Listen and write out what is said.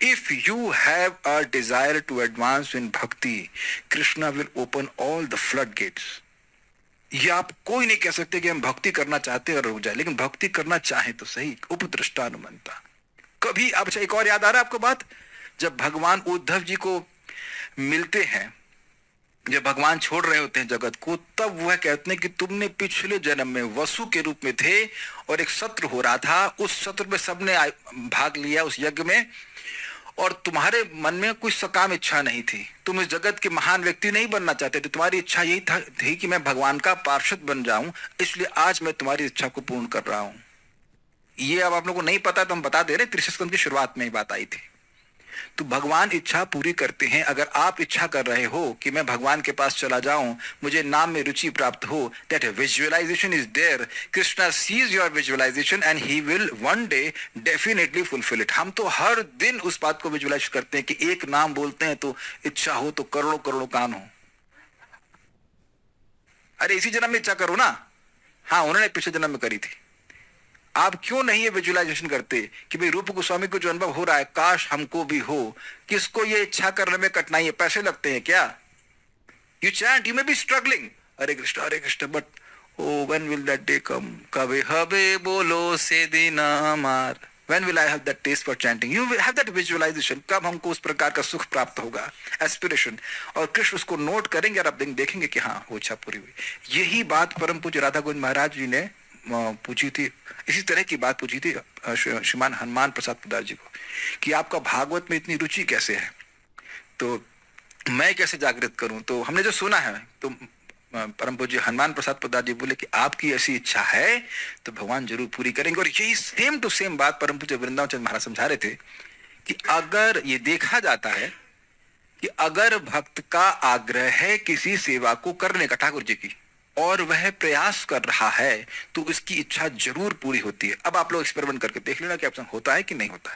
If you have a desire to advance in bhakti, Krishna will open all the floodgates. ये आप कोई नहीं कह सकते कि हम भक्ति करना चाहते हैं और रुक जाए, लेकिन भक्ति करना चाहे तो सही। उपदृष्टानुमंता। कभी अब एक और याद आ रहा है आपको बात, जब भगवान उद्धव जी को मिलते हैं, जब भगवान छोड़ रहे होते हैं जगत को, तब वह कहते हैं कि तुमने पिछले जन्म में वसु के रूप में थे और एक सत्र हो रहा था, उस सत्र में सबने भाग लिया उस यज्ञ में, और तुम्हारे मन में कोई सकाम इच्छा नहीं थी, तुम इस जगत के महान व्यक्ति नहीं बनना चाहते थे, तुम्हारी इच्छा यही थी कि मैं भगवान का पार्षद बन जाऊं, इसलिए आज मैं तुम्हारी इच्छा को पूर्ण कर रहा हूं। ये अब आप लोगों को नहीं पता तो हम बता दे रहे, त्रिशत स्कंद की शुरुआत में ही बात आई थी। तो भगवान इच्छा पूरी करते हैं। अगर आप इच्छा कर रहे हो कि मैं भगवान के पास चला जाऊं, मुझे नाम में रुचि प्राप्त हो, that visualisation is there, Krishna sees your visualisation and he will one day definitely fulfil it. हम तो हर दिन उस बात को विजुअलाइज करते हैं कि एक नाम बोलते हैं तो इच्छा हो तो करोड़ों करोड़ों काम हो। अरे इसी जन्म में इच्छा करो ना। हाँ, उन्होंने पिछले जन्म में करी थी। आप क्यों नहीं ये विजुअलाइजेशन करते कि भाई रूप गोस्वामी को जो अनुभव हो रहा है काश हमको भी हो। किसको ये इच्छा करने में कठिनाई है? पैसे लगते हैं क्या? You chant, you may be struggling, Hare Krishna, but oh when will that day come, कबे हबे बोलो से दिन हमार, when will I have that taste for chanting, you will have that visualisation, कब हमको उस प्रकार का सुख प्राप्त होगा, एस्पिरेशन। और कृष्ण उसको नोट करेंगे और आप देखेंगे कि हाँ वो इच्छा पूरी हुई। यही बात परम पूज्य राधा गोविंद महाराज जी ने पूछी थी, इसी तरह की बात पूछी थी श्रीमान हनुमान प्रसाद पोद्दार जी को, कि आपका भागवत में इतनी रुचि कैसे है, तो मैं कैसे जागृत करूं। तो हमने जो सुना है, तो परम पूज्य हनुमान प्रसाद पोद्दार जी बोले कि आपकी ऐसी इच्छा है तो भगवान जरूर पूरी करेंगे। और यही सेम टू सेम बात परम पूज्य वृंदावन चंद्र महाराज समझा रहे थे कि अगर ये देखा जाता है कि अगर भक्त का आग्रह है किसी सेवा को करने का ठाकुर जी की, और वह प्रयास कर रहा है, तो उसकी इच्छा जरूर पूरी होती है। अब आप लोग एक्सपेरिमेंट करके देख लेना कि आपसे होता है कि नहीं होता है।